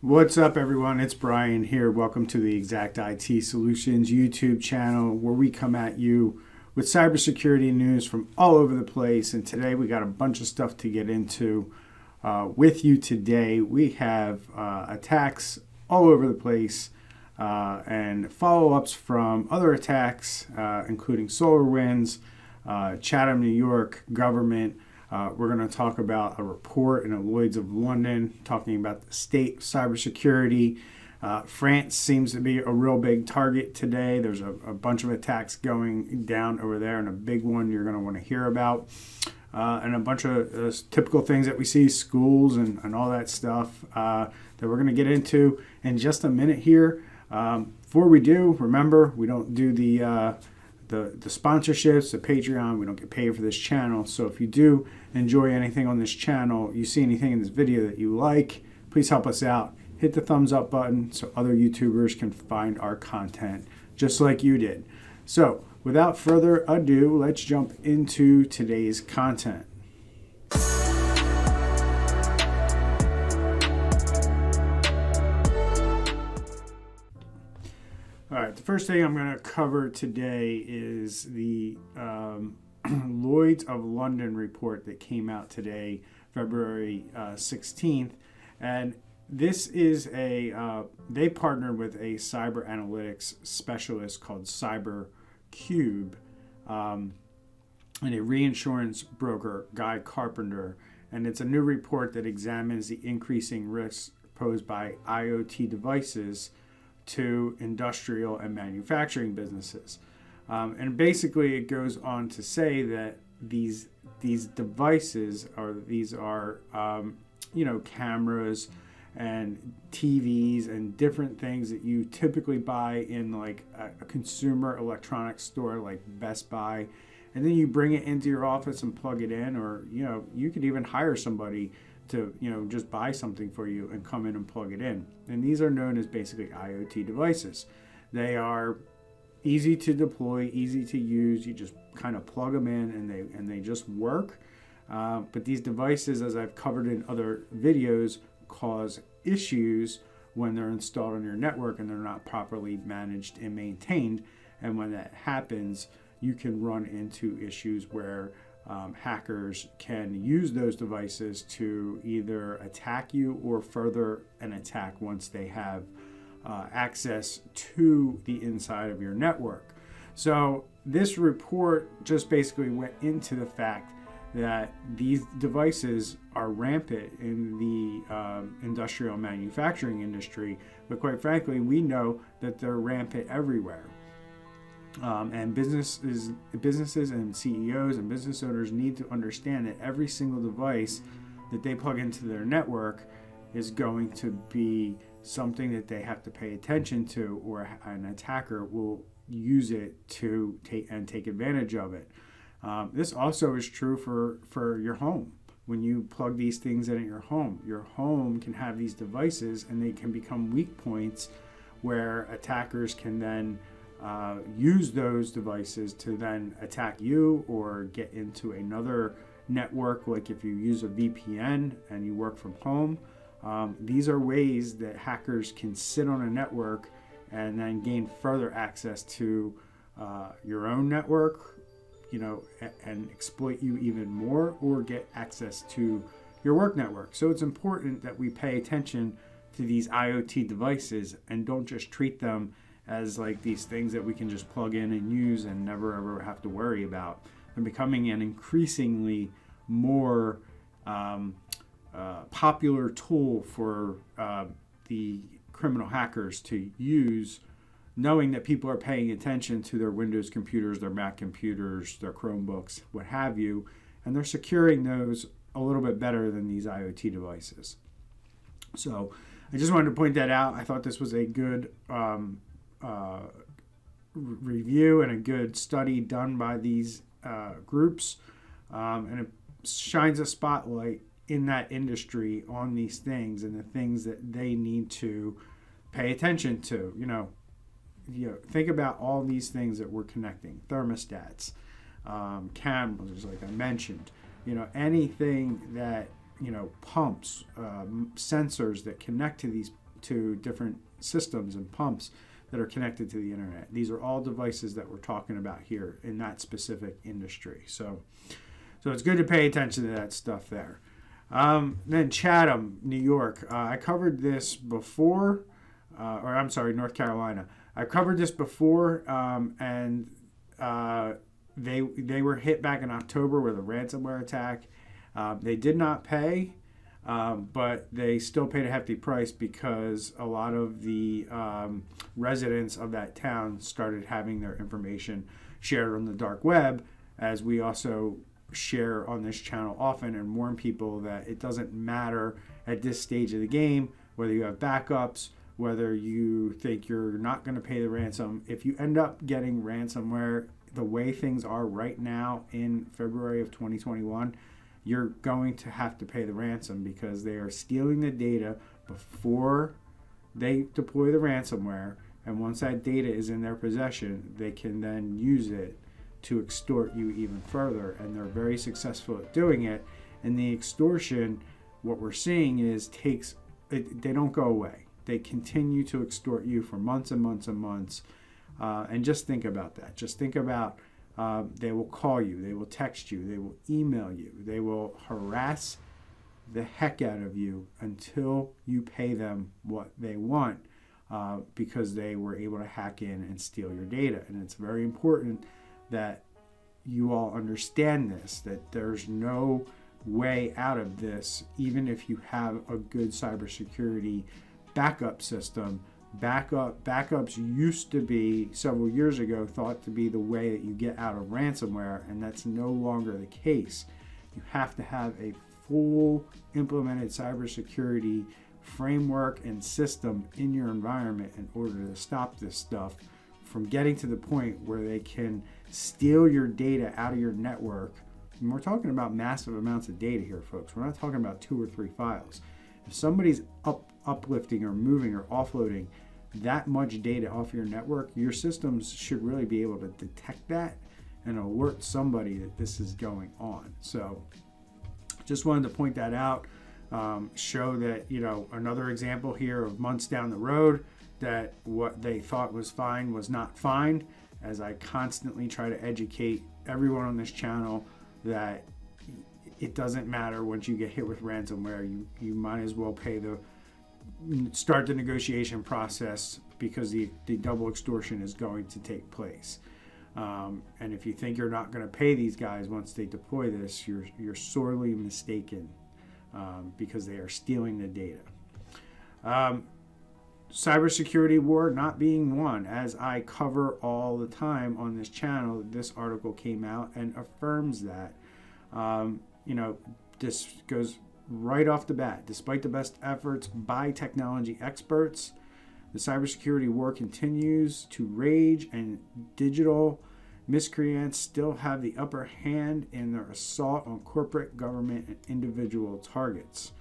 What's up, everyone? It's Brian here. Welcome to the Exact IT Solutions YouTube channel, where we come at you with cybersecurity news from all over the place. And today we got a bunch of stuff to get into with you today. We have attacks all over the place and follow-ups from other attacks, including SolarWinds, Chatham, New York, government. We're going to talk about a report in Lloyd's of London talking about the state of cybersecurity. France seems to be a real big target today. There's a bunch of attacks going down over there, and a big one you're going to want to hear about. And a bunch of typical things that we see, schools and all that stuff that we're going to get into in just a minute here. Before we do, remember, we don't do the sponsorships, the Patreon. We don't get paid for this channel. So if you do enjoy anything on this channel, you see anything in this video that you like, please help us out. Hit the thumbs up button so other YouTubers can find our content just like you did. So without further ado, let's jump into today's content. All right, the first thing I'm going to cover today is the Lloyd's of London report that came out today, February 16th. And this is they partnered with a cyber analytics specialist called CyberCube and a reinsurance broker, Guy Carpenter. And it's a new report that examines the increasing risks posed by IoT devices to industrial and manufacturing businesses. And basically it goes on to say that these devices are cameras and TVs and different things that you typically buy in like a consumer electronics store like Best Buy, and then you bring it into your office and plug it in, or you could even hire somebody to just buy something for you and come in and plug it in. And these are known as basically IoT devices. They are easy to deploy, easy to use. You just kind of plug them in and they just work. But these devices, as I've covered in other videos, cause issues when they're installed on your network and they're not properly managed and maintained. And when that happens, you can run into issues where hackers can use those devices to either attack you or further an attack once they have access to the inside of your network. So this report just basically went into the fact that these devices are rampant in the industrial manufacturing industry, but quite frankly, we know that they're rampant everywhere. And businesses and CEOs and business owners need to understand that every single device that they plug into their network is going to be something that they have to pay attention to, or an attacker will use it to take advantage of it. This also is true for your home. When you plug these things in at your home can have these devices, and they can become weak points where attackers can then use those devices to then attack you or get into another network. Like if you use a VPN and you work from home, these are ways that hackers can sit on a network and then gain further access to your own network, and exploit you even more, or get access to your work network. So it's important that we pay attention to these IoT devices and don't just treat them as like these things that we can just plug in and use and never ever have to worry about. They're becoming an increasingly more popular tool for the criminal hackers to use, knowing that people are paying attention to their Windows computers, their Mac computers, their Chromebooks, what have you, and they're securing those a little bit better than these IoT devices. So I just wanted to point that out. I thought this was a good review and a good study done by these groups, and it shines a spotlight in that industry on these things and the things that they need to pay attention to. Think about all these things that we're connecting: thermostats, cameras, like I mentioned, anything that, pumps, sensors that connect to these to different systems and pumps that are connected to the internet. These are all devices that we're talking about here in that specific industry. So it's good to pay attention to that stuff there. Then Chatham, New York. I covered this before, North Carolina. I covered this before, and they were hit back in October with a ransomware attack. They did not pay, but they still paid a hefty price because a lot of the residents of that town started having their information shared on the dark web, as we also share on this channel often and warn people that it doesn't matter at this stage of the game whether you have backups, whether you think you're not going to pay the ransom. If you end up getting ransomware, the way things are right now in February of 2021, you're going to have to pay the ransom because they are stealing the data before they deploy the ransomware, and once that data is in their possession, they can then use it to extort you even further, and they're very successful at doing it. And the extortion, what we're seeing is they don't go away. They continue to extort you for months and months and months. And just think about that. Just think about they will call you, they will text you, they will email you, they will harass the heck out of you until you pay them what they want, because they were able to hack in and steal your data. And it's very important that you all understand this, that there's no way out of this, even if you have a good cybersecurity backup system. Backups used to be, several years ago, thought to be the way that you get out of ransomware, and that's no longer the case. You have to have a full implemented cybersecurity framework and system in your environment in order to stop this stuff from getting to the point where they can steal your data out of your network. And we're talking about massive amounts of data here, folks. We're not talking about 2 or 3 files. If somebody's uplifting or moving or offloading that much data off your network, your systems should really be able to detect that and alert somebody that this is going on. So just wanted to point that out, show that, another example here of months down the road that what they thought was fine was not fine, as I constantly try to educate everyone on this channel that it doesn't matter once you get hit with ransomware. You might as well start the negotiation process, because the double extortion is going to take place. And if you think you're not going to pay these guys once they deploy this, you're sorely mistaken, because they are stealing the data. Cybersecurity war not being won. As I cover all the time on this channel, this article came out and affirms that. This goes right off the bat. Despite the best efforts by technology experts, the cybersecurity war continues to rage, and digital miscreants still have the upper hand in their assault on corporate, government, and individual targets.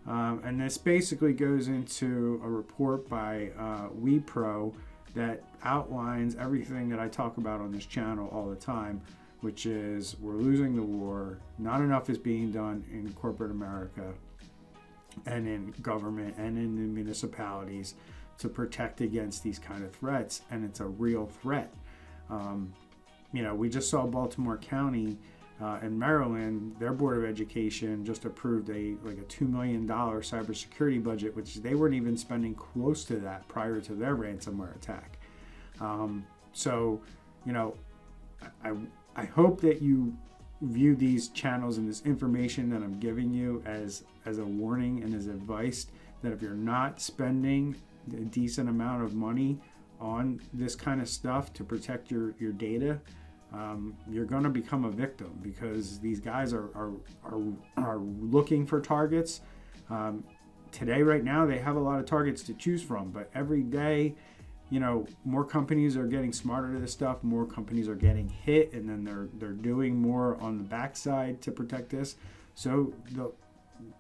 And this basically goes into a report by WePro that outlines everything that I talk about on this channel all the time, which is we're losing the war. Not enough is being done in corporate America and in government and in the municipalities to protect against these kind of threats, and it's a real threat. We just saw Baltimore County in Maryland, their Board of Education just approved a $2 million cybersecurity budget, which they weren't even spending close to that prior to their ransomware attack. I hope that you view these channels and this information that I'm giving you as a warning and as advice that if you're not spending a decent amount of money on this kind of stuff to protect your data, you're going to become a victim, because these guys are looking for targets. Today, right now, they have a lot of targets to choose from, but every day, more companies are getting smarter to this stuff. More companies are getting hit, and then they're doing more on the backside to protect this. So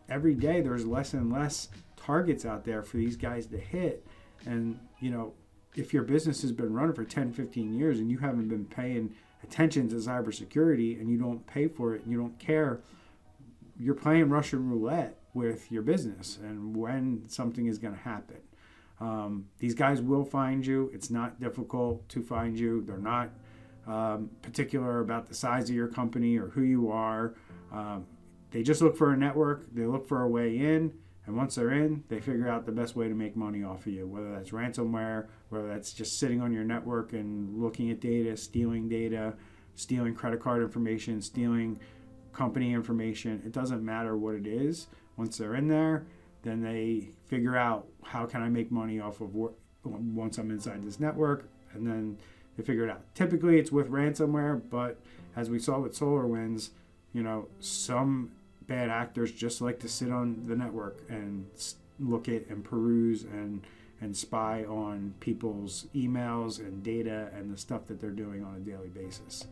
every day there's less and less targets out there for these guys to hit. And if your business has been running for 10, 15 years and you haven't been paying attention to cybersecurity and you don't pay for it and you don't care, you're playing Russian roulette with your business and when something is going to happen. These guys will find you. It's not difficult to find you. They're not particular about the size of your company or who you are. They just look for a network. They look for a way in. And once they're in, they figure out the best way to make money off of you, whether that's ransomware, whether that's just sitting on your network and looking at data, stealing credit card information, stealing company information. It doesn't matter what it is. Once they're in there, then they figure out, how can I make money off of once I'm inside this network, and then they figure it out. Typically, it's with ransomware, but as we saw with SolarWinds, some bad actors just like to sit on the network and look at and peruse and spy on people's emails and data and the stuff that they're doing on a daily basis.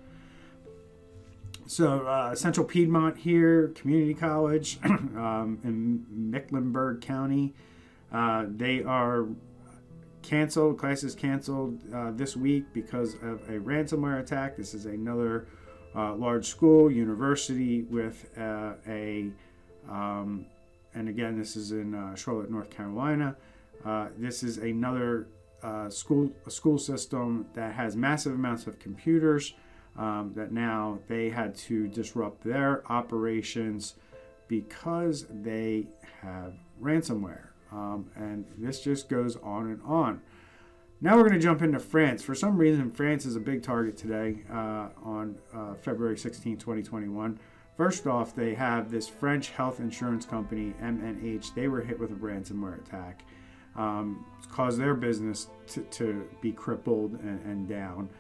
So Central Piedmont here, community college in Mecklenburg County, they are canceled, classes canceled this week because of a ransomware attack. This is another large school, university with and again, this is in Charlotte, North Carolina. This is another school system that has massive amounts of computers that now they had to disrupt their operations because they have ransomware. And this just goes on and on. Now we're going to jump into France. For some reason, France is a big target today on February 16, 2021. First off, they have this French health insurance company, MNH. They were hit with a ransomware attack. Caused their business to be crippled and down.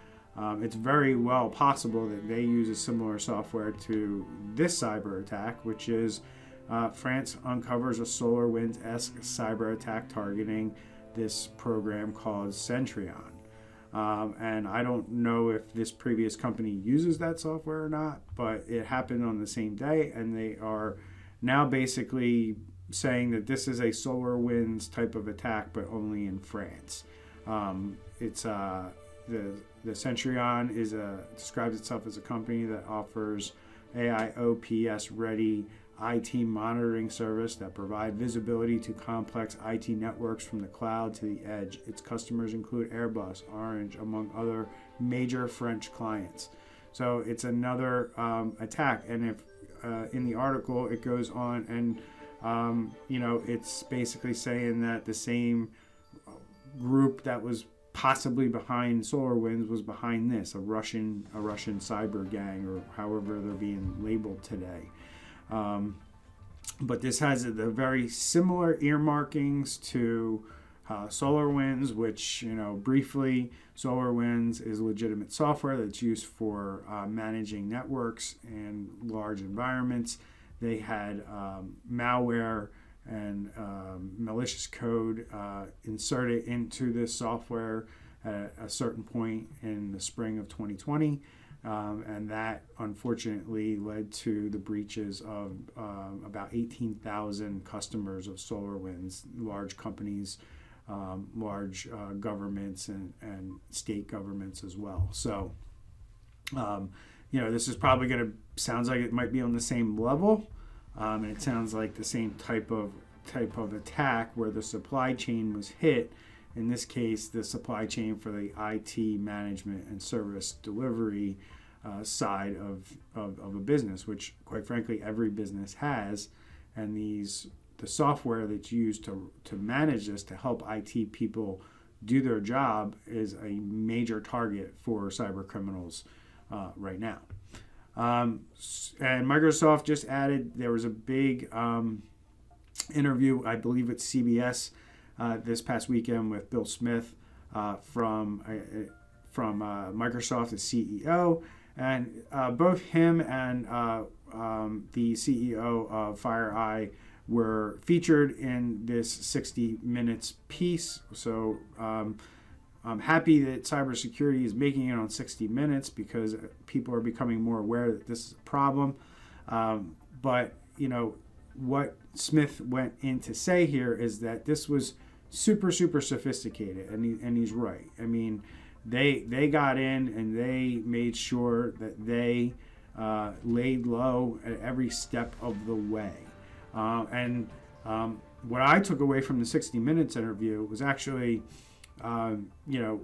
It's very well possible that they use a similar software to this cyber attack, which is France uncovers a SolarWinds-esque cyber attack targeting this program called Centrion. And I don't know if this previous company uses that software or not, but it happened on the same day, and they are now basically saying that this is a SolarWinds type of attack, but only in France. It's the Centrion describes itself as a company that offers AIOPS ready IT monitoring service that provide visibility to complex IT networks from the cloud to the edge. Its customers include Airbus, Orange, among other major French clients. So it's another attack. And if in the article it goes on and it's basically saying that the same group that was possibly behind SolarWinds was behind this, a Russian cyber gang, or however they're being labeled today. But this has the very similar earmarkings to SolarWinds, which, briefly, SolarWinds is legitimate software that's used for managing networks and large environments. They had malware and malicious code inserted into this software at a certain point in the spring of 2020. And that unfortunately led to the breaches of about 18,000 customers of SolarWinds, large companies, large governments, and state governments as well. So, this is probably sounds like it might be on the same level. And it sounds like the same type of attack where the supply chain was hit. In this case, the supply chain for the IT management and service delivery side of a business, which quite frankly every business has, and the software that's used to manage this, to help IT people do their job, is a major target for cyber criminals right now. And Microsoft just added, there was a big interview, I believe it's CBS, this past weekend with Bill Smith from Microsoft, the CEO, and both him and the CEO of Fireye were featured in this 60 Minutes piece. So I'm happy that cybersecurity is making it on 60 Minutes because people are becoming more aware that this is a problem. But what Smith went in to say here is that this was super sophisticated, and he's right. I mean, they got in and they made sure that they laid low at every step of the way. what I took away from the 60 Minutes interview was actually, the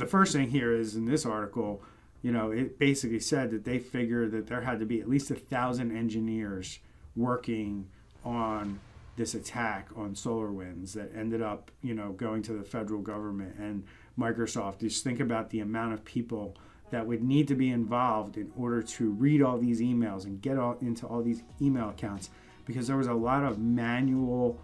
first thing here is in this article, it basically said that they figured that there had to be at least 1,000 engineers working on this attack on SolarWinds that ended up, going to the federal government and Microsoft. Just think about the amount of people that would need to be involved in order to read all these emails and get into all these email accounts, because there was a lot of manual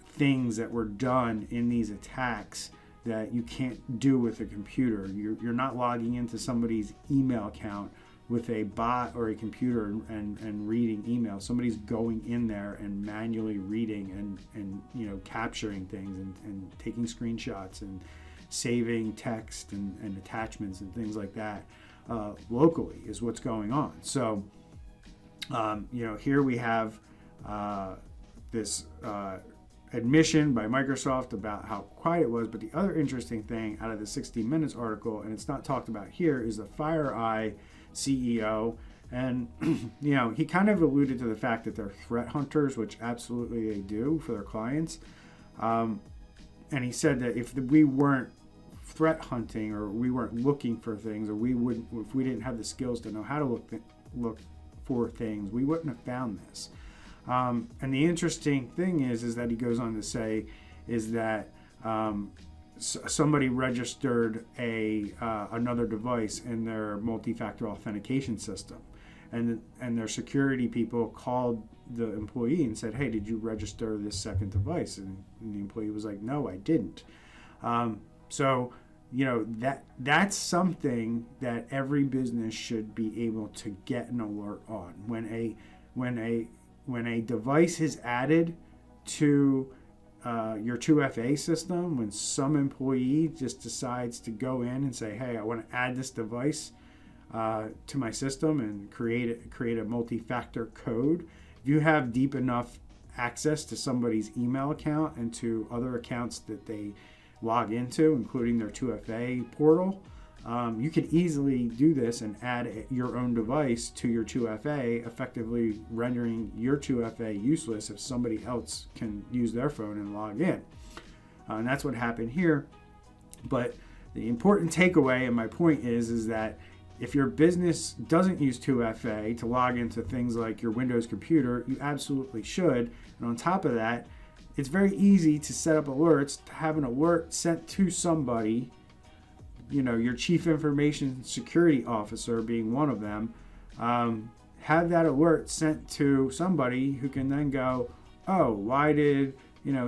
things that were done in these attacks that you can't do with a computer. You're not logging into somebody's email account with a bot or a computer and reading email. Somebody's going in there and manually reading and capturing things and taking screenshots and saving text and attachments and things like that locally is what's going on. So here we have this admission by Microsoft about how quiet it was. But the other interesting thing out of the 60 Minutes article, and it's not talked about here, is the Fireye CEO. And, he kind of alluded to the fact that they're threat hunters, which absolutely they do for their clients. And he said that if we weren't threat hunting, or we weren't looking for things, or if we didn't have the skills to know how to look for things, we wouldn't have found this. And the interesting thing is that he goes on to say is that somebody registered another device in their multi-factor authentication system, and their security people called the employee and said, "Hey, did you register this second device?" And the employee was like, "No, I didn't." So that's something that every business should be able to get an alert on when a device is added to your 2FA system. When some employee just decides to go in and say, "Hey, I want to add this device to my system and create a multi-factor code," if you have deep enough access to somebody's email account and to other accounts that they log into, including their 2FA portal, you could easily do this and add your own device to your 2FA, effectively rendering your 2FA useless if somebody else can use their phone and log in. And that's what happened here. But the important takeaway, and my point is that if your business doesn't use 2FA to log into things like your Windows computer, you absolutely should. And on top of that, it's very easy to set up alerts, to have an alert sent to somebody, your chief information security officer being one of them. Have that alert sent to somebody who can then go, "Oh, why did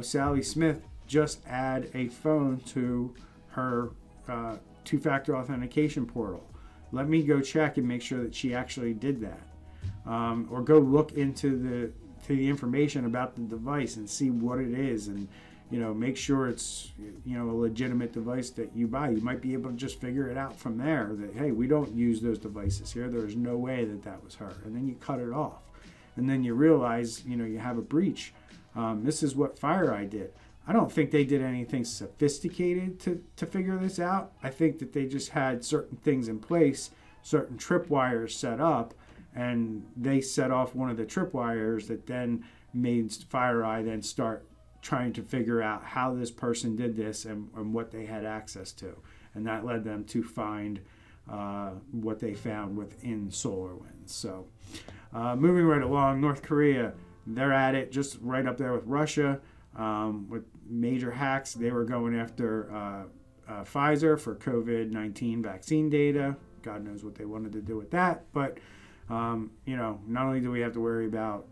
Sally Smith just add a phone to her two-factor authentication portal? Let me go check and make sure that she actually did that." Or go look into the information about the device and see what it is, and make sure it's a legitimate device that you buy. You might be able to just figure it out from there that, hey, we don't use those devices here. There's no way that was her. And then you cut it off, and then you realize you have a breach. This is what Fireye did. I don't think they did anything sophisticated to figure this out. I think that they just had certain things in place, certain tripwires set up, and they set off one of the tripwires that then made Fireye then start trying to figure out how this person did this and what they had access to. And that led them to find what they found within SolarWinds. So moving right along, North Korea, they're at it just right up there with Russia with major hacks. They were going after Pfizer for COVID-19 vaccine data. God knows what they wanted to do with that. But not only do we have to worry about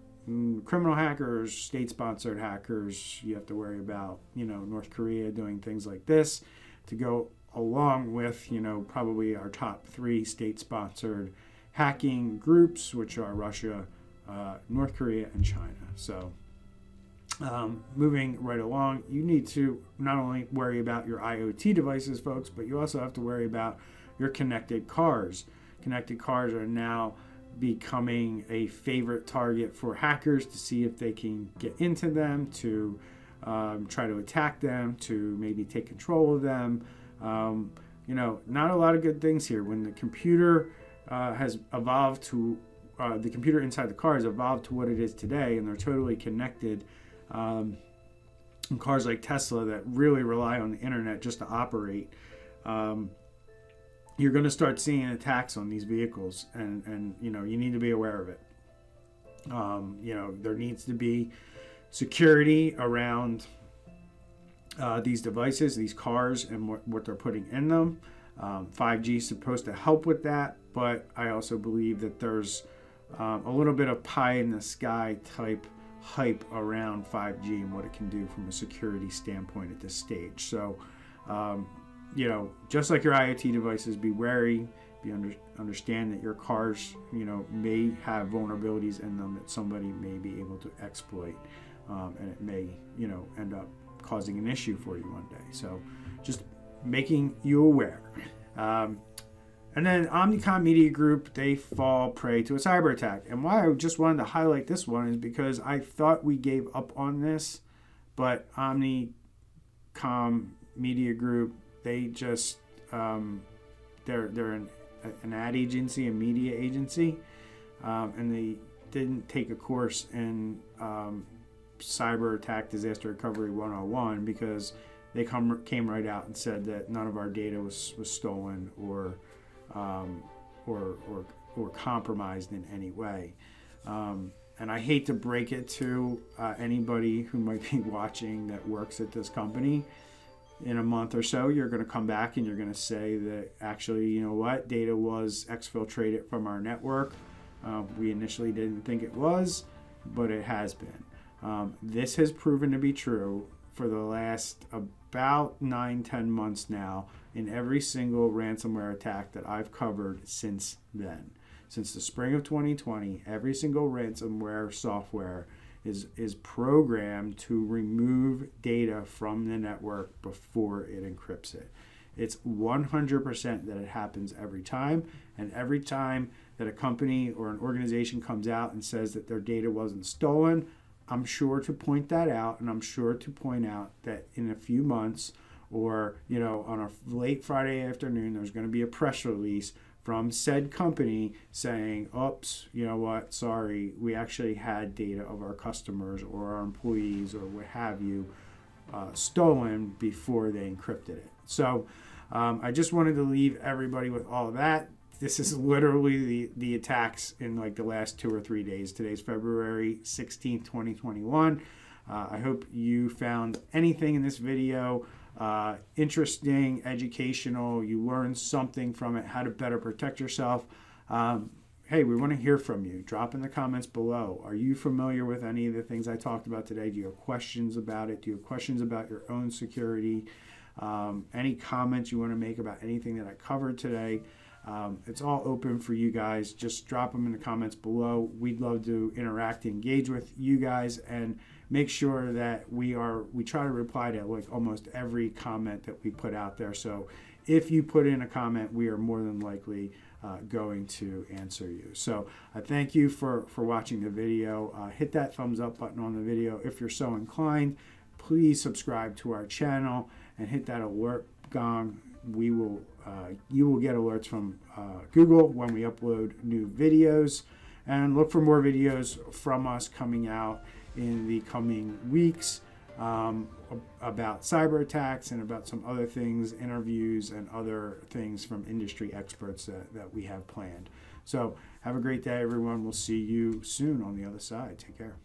criminal hackers, state-sponsored hackers, you have to worry about, North Korea doing things like this to go along with, probably our top 3 state-sponsored hacking groups, which are Russia, North Korea, and China. So moving right along, you need to not only worry about your IoT devices, folks, but you also have to worry about your connected cars. Connected cars are now becoming a favorite target for hackers to see if they can get into them, to try to attack them, to maybe take control of them. Not a lot of good things here. When the computer has evolved to the computer inside the car has evolved to what it is today, and they're totally connected. And cars like Tesla that really rely on the internet just to operate, you're going to start seeing attacks on these vehicles, and you need to be aware of it. There needs to be security around these devices, these cars, and what they're putting in them. 5G is supposed to help with that, but I also believe that there's a little bit of pie in the sky type hype around 5G and what it can do from a security standpoint at this stage. So, just like your IoT devices, be wary, understand that your cars, may have vulnerabilities in them that somebody may be able to exploit, and it may, end up causing an issue for you one day. So, just making you aware. And then Omnicom Media Group, they fall prey to a cyber attack. And why I just wanted to highlight this one is because I thought we gave up on this, but Omnicom Media Group, they just they're an ad agency, a media agency, and they didn't take a course in cyber attack disaster recovery 101 because they came right out and said that none of our data was stolen or compromised in any way. And I hate to break it to anybody who might be watching that works at this company. In a month or so, you're going to come back and you're going to say that actually, you know what, data was exfiltrated from our network. We initially didn't think it was, but it has been. This has proven to be true for the last about 9-10 months now in every single ransomware attack that I've covered since then. Since the spring of 2020, every single ransomware software is programmed to remove data from the network before it encrypts it. It's 100% that it happens every time, and every time that a company or an organization comes out and says that their data wasn't stolen, I'm sure to point that out, and I'm sure to point out that in a few months or on a late Friday afternoon, there's going to be a press release from said company saying, oops, you know what, sorry, we actually had data of our customers or our employees or what have you stolen before they encrypted it. So I just wanted to leave everybody with all of that. This is literally the attacks in like the last 2 or 3 days. Today's February 16th, 2021. I hope you found anything in this video interesting, educational. You learned something from it, how to better protect yourself. Hey, we want to hear from you. Drop in the comments below. Are you familiar with any of the things I talked about today? Do you have questions about it? Do you have questions about your own security? Any comments you want to make about anything that I covered today? It's all open for you guys. Just drop them in the comments below. We'd love to interact, engage with you guys, and make sure that we try to reply to like almost every comment that we put out there. So if you put in a comment, we are more than likely going to answer you. So I thank you for watching the video. Hit that thumbs up button on the video if you're so inclined. Please subscribe to our channel and hit that alert gong. You will get alerts from Google when we upload new videos, and look for more videos from us coming out in the coming weeks about cyber attacks and about some other things, interviews and other things from industry experts that we have planned. So have a great day, everyone. We'll see you soon on the other side. Take care.